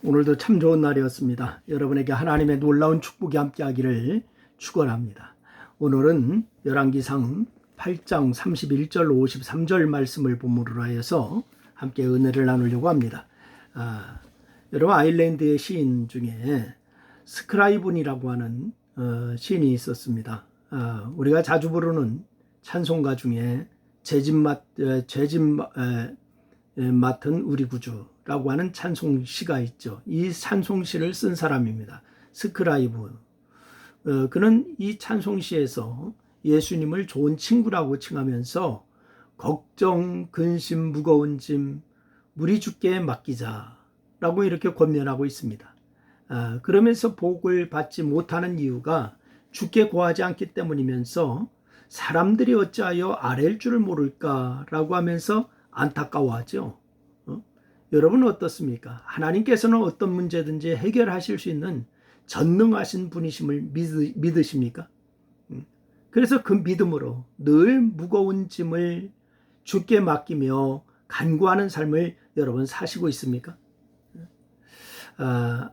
오늘도 참 좋은 날이었습니다. 여러분에게 하나님의 놀라운 축복이 함께하기를 축원합니다. 오늘은 열왕기상 8장 31절 53절 말씀을 본문으로 하여서 함께 은혜를 나누려고 합니다. 여러분, 아일랜드의 시인 중에 스크라이븐이라고 하는 시인이 있었습니다. 우리가 자주 부르는 찬송가 중에 죄짐 맡은 우리 구주라고 하는 찬송시가 있죠. 이 찬송시를 쓴 사람입니다. 스크라이브. 그는 이 찬송시에서 예수님을 좋은 친구라고 칭하면서 걱정, 근심, 무거운 짐 우리 주께 맡기자라고 이렇게 권면하고 있습니다. 그러면서 복을 받지 못하는 이유가 주께 구하지 않기 때문이면서 사람들이 어찌하여 아랠 줄을 모를까라고 하면서 안타까워하죠. 여러분은 어떻습니까? 하나님께서는 어떤 문제든지 해결하실 수 있는 전능하신 분이심을 믿으십니까? 그래서 그 믿음으로 늘 무거운 짐을 주께 맡기며 간구하는 삶을 여러분 사시고 있습니까?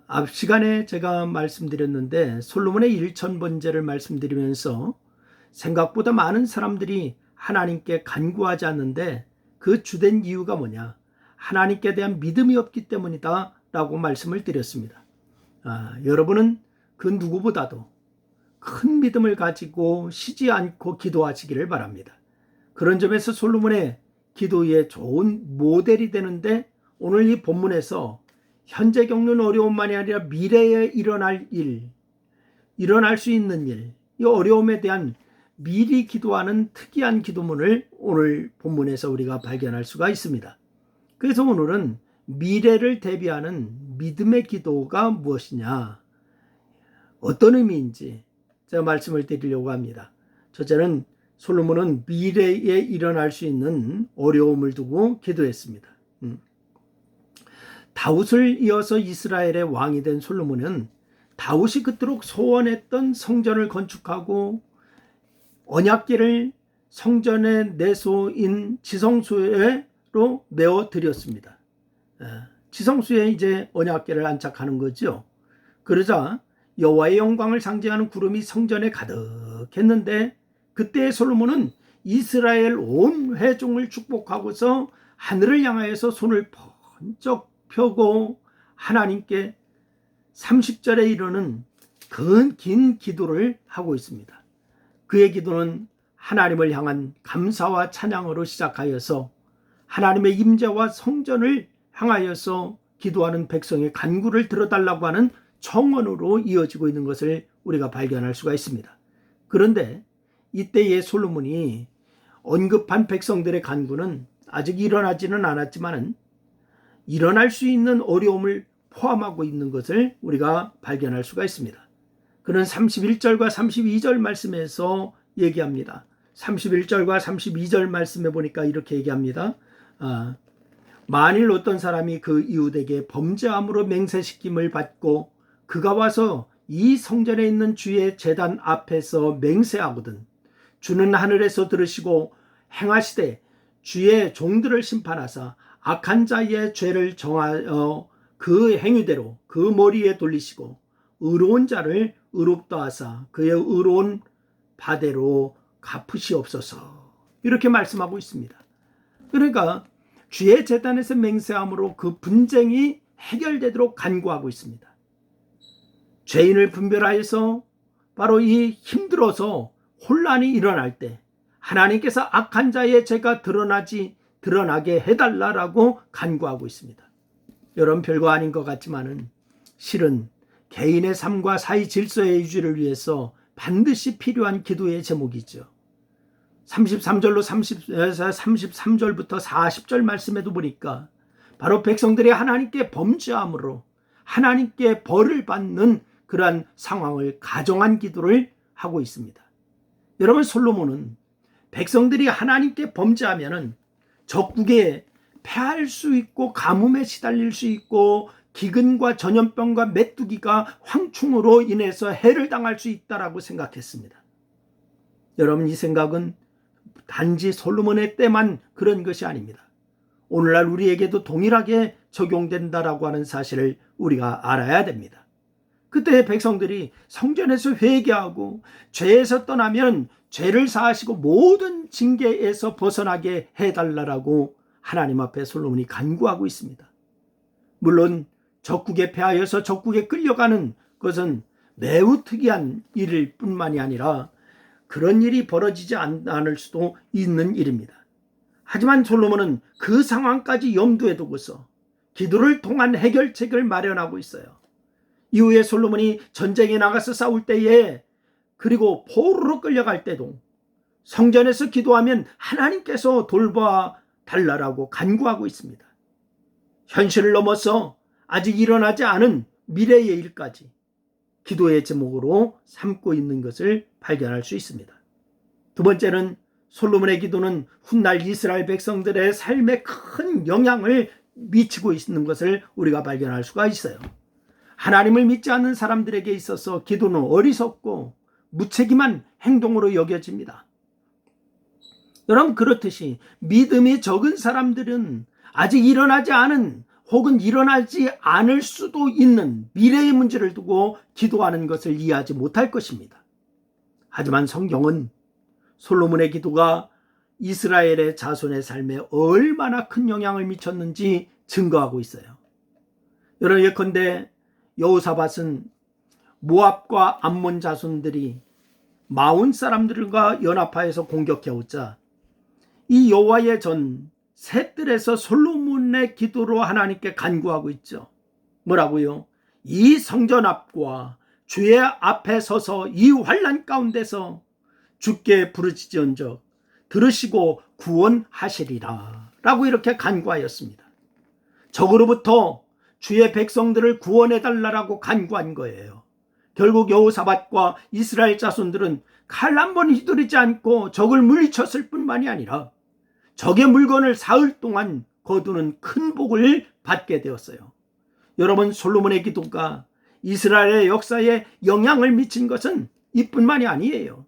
앞 시간에 제가 말씀드렸는데 솔로몬의 1000번제를 말씀드리면서 생각보다 많은 사람들이 하나님께 간구하지 않는데 그 주된 이유가 뭐냐? 하나님께 대한 믿음이 없기 때문이다 라고 말씀을 드렸습니다. 여러분은 그 누구보다도 큰 믿음을 가지고 쉬지 않고 기도하시기를 바랍니다. 그런 점에서 솔로몬의 기도의 좋은 모델이 되는데 오늘 이 본문에서 현재 겪는 어려움만이 아니라 미래에 일어날 수 있는 일, 이 어려움에 대한 미리 기도하는 특이한 기도문을 오늘 본문에서 우리가 발견할 수가 있습니다. 그래서 오늘은 미래를 대비하는 믿음의 기도가 무엇이냐, 어떤 의미인지 제가 말씀을 드리려고 합니다. 첫째는 솔로몬은 미래에 일어날 수 있는 어려움을 두고 기도했습니다. 다윗을 이어서 이스라엘의 왕이 된 솔로몬은 다윗이 그토록 소원했던 성전을 건축하고 언약궤를 성전의 내소인 지성소로 메어 드렸습니다. 지성소에 이제 언약궤를 안착하는 거죠. 그러자 여호와의 영광을 상징하는 구름이 성전에 가득했는데 그때 솔로몬은 이스라엘 온 회중을 축복하고서 하늘을 향하여서 손을 번쩍 펴고 하나님께 30절에 이르는 긴 기도를 하고 있습니다. 그의 기도는 하나님을 향한 감사와 찬양으로 시작하여서 하나님의 임재와 성전을 향하여서 기도하는 백성의 간구를 들어달라고 하는 청원으로 이어지고 있는 것을 우리가 발견할 수가 있습니다. 그런데 이때의 솔로몬이 언급한 백성들의 간구는 아직 일어나지는 않았지만 일어날 수 있는 어려움을 포함하고 있는 것을 우리가 발견할 수가 있습니다. 그는 31절과 32절 말씀에서 얘기합니다. 31절과 32절 말씀에 보니까 이렇게 얘기합니다. 만일 어떤 사람이 그 이웃에게 범죄함으로 맹세시킴을 받고 그가 와서 이 성전에 있는 주의 제단 앞에서 맹세하거든 주는 하늘에서 들으시고 행하시되 주의 종들을 심판하사 악한 자의 죄를 정하여 그 행위대로 그 머리에 돌리시고 의로운 자를 의롭다 하사 그의 의로운 바대로 갚으시옵소서, 이렇게 말씀하고 있습니다. 그러니까 주의 제단에서 맹세함으로 그 분쟁이 해결되도록 간구하고 있습니다. 죄인을 분별하여서 바로 이 힘들어서 혼란이 일어날 때 하나님께서 악한 자의 죄가 드러나게 해달라라고 간구하고 있습니다. 여러분, 별거 아닌 것 같지만은 실은 개인의 삶과 사회 질서의 유지를 위해서 반드시 필요한 기도의 제목이죠. 33절부터 40절 말씀에도 보니까 바로 백성들이 하나님께 범죄함으로 하나님께 벌을 받는 그러한 상황을 가정한 기도를 하고 있습니다. 여러분, 솔로몬은 백성들이 하나님께 범죄하면은 적국에 패할 수 있고 가뭄에 시달릴 수 있고 기근과 전염병과 메뚜기가 황충으로 인해서 해를 당할 수 있다라고 생각했습니다. 여러분, 이 생각은 단지 솔로몬의 때만 그런 것이 아닙니다. 오늘날 우리에게도 동일하게 적용된다라고 하는 사실을 우리가 알아야 됩니다. 그때 백성들이 성전에서 회개하고 죄에서 떠나면 죄를 사하시고 모든 징계에서 벗어나게 해달라고 하나님 앞에 솔로몬이 간구하고 있습니다. 물론 적국에 패하여서 적국에 끌려가는 것은 매우 특이한 일일 뿐만이 아니라 그런 일이 벌어지지 않을 수도 있는 일입니다. 하지만 솔로몬은 그 상황까지 염두에 두고서 기도를 통한 해결책을 마련하고 있어요. 이후에 솔로몬이 전쟁에 나가서 싸울 때에 그리고 포로로 끌려갈 때도 성전에서 기도하면 하나님께서 돌봐 달라고 간구하고 있습니다. 현실을 넘어서 아직 일어나지 않은 미래의 일까지 기도의 제목으로 삼고 있는 것을 발견할 수 있습니다. 두 번째는 솔로몬의 기도는 훗날 이스라엘 백성들의 삶에 큰 영향을 미치고 있는 것을 우리가 발견할 수가 있어요. 하나님을 믿지 않는 사람들에게 있어서 기도는 어리석고 무책임한 행동으로 여겨집니다. 여러분, 그렇듯이 믿음이 적은 사람들은 아직 일어나지 않은 혹은 일어나지 않을 수도 있는 미래의 문제를 두고 기도하는 것을 이해하지 못할 것입니다. 하지만 성경은 솔로몬의 기도가 이스라엘의 자손의 삶에 얼마나 큰 영향을 미쳤는지 증거하고 있어요. 여러분, 예컨대 여호사밧은 모압과 암몬 자손들이 마온 사람들과 연합하여서 공격해오자 이 여호와의 전 셋들에서 솔로몬의 기도로 하나님께 간구하고 있죠. 뭐라고요? 이 성전 앞과 주의 앞에 서서 이 환난 가운데서 주께 부르짖은적 들으시고 구원하시리라 라고 이렇게 간구하였습니다. 적으로부터 주의 백성들을 구원해달라고 간구한 거예요. 결국 여호사밧과 이스라엘 자손들은 칼 한 번 휘두르지 않고 적을 물리쳤을 뿐만이 아니라 적의 물건을 사흘 동안 거두는 큰 복을 받게 되었어요. 여러분, 솔로몬의 기도가 이스라엘의 역사에 영향을 미친 것은 이뿐만이 아니에요.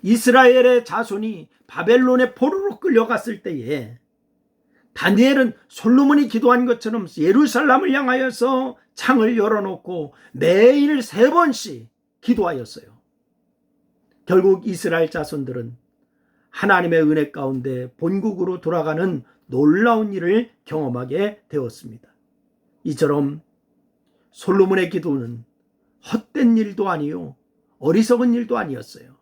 이스라엘의 자손이 바벨론의 포로로 끌려갔을 때에 다니엘은 솔로몬이 기도한 것처럼 예루살렘을 향하여서 창을 열어놓고 매일 3번씩 기도하였어요. 결국 이스라엘 자손들은 하나님의 은혜 가운데 본국으로 돌아가는 놀라운 일을 경험하게 되었습니다. 이처럼 솔로몬의 기도는 헛된 일도 아니요 어리석은 일도 아니었어요.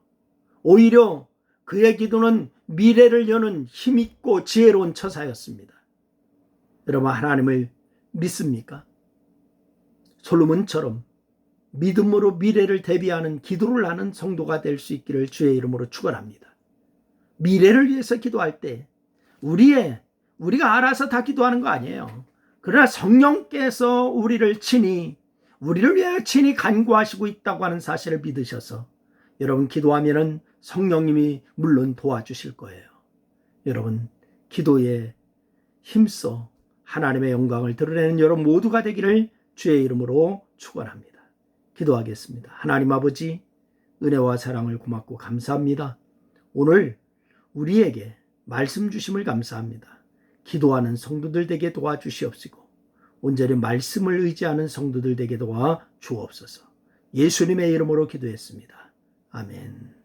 오히려 그의 기도는 미래를 여는 힘있고 지혜로운 처사였습니다. 여러분, 하나님을 믿습니까? 솔로몬처럼 믿음으로 미래를 대비하는 기도를 하는 성도가 될 수 있기를 주의 이름으로 축원합니다. 미래를 위해서 기도할 때 우리가 알아서 다 기도하는 거 아니에요. 그러나 성령께서 우리를 위하여 친히 간구하시고 있다고 하는 사실을 믿으셔서 여러분, 기도하면은 성령님이 물론 도와주실 거예요. 여러분, 기도에 힘써 하나님의 영광을 드러내는 여러분 모두가 되기를 주의 이름으로 축원합니다. 기도하겠습니다. 하나님 아버지, 은혜와 사랑을 고맙고 감사합니다. 오늘 우리에게 말씀 주심을 감사합니다. 기도하는 성도들 되게 도와주시옵시고 온전히 말씀을 의지하는 성도들 되게 도와 주옵소서. 예수님의 이름으로 기도했습니다. 아멘.